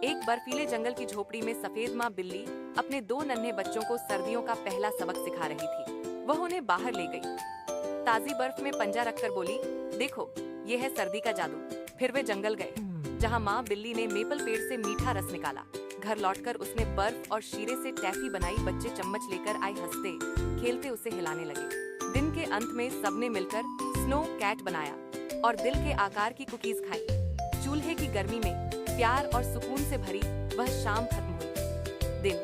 एक बर्फीले जंगल की झोपड़ी में सफेद माँ बिल्ली अपने दो नन्हे बच्चों को सर्दियों का पहला सबक सिखा रही थी। वह उन्हें बाहर ले गई, ताजी बर्फ में पंजा रखकर बोली, देखो ये है सर्दी का जादू। फिर वे जंगल गए, जहाँ माँ बिल्ली ने मेपल पेड़ से मीठा रस निकाला। घर लौटकर उसने बर्फ और शीरे से टैफी बनाई। बच्चे चम्मच लेकर आए, हंसते खेलते उसे हिलाने लगे। दिन के अंत में सबने मिलकर स्नो कैट बनाया और दिल के आकार की कुकीज खाई। चूल्हे की गर्मी में प्यार और सुकून से भरी वह शाम खत्म हुई। दिन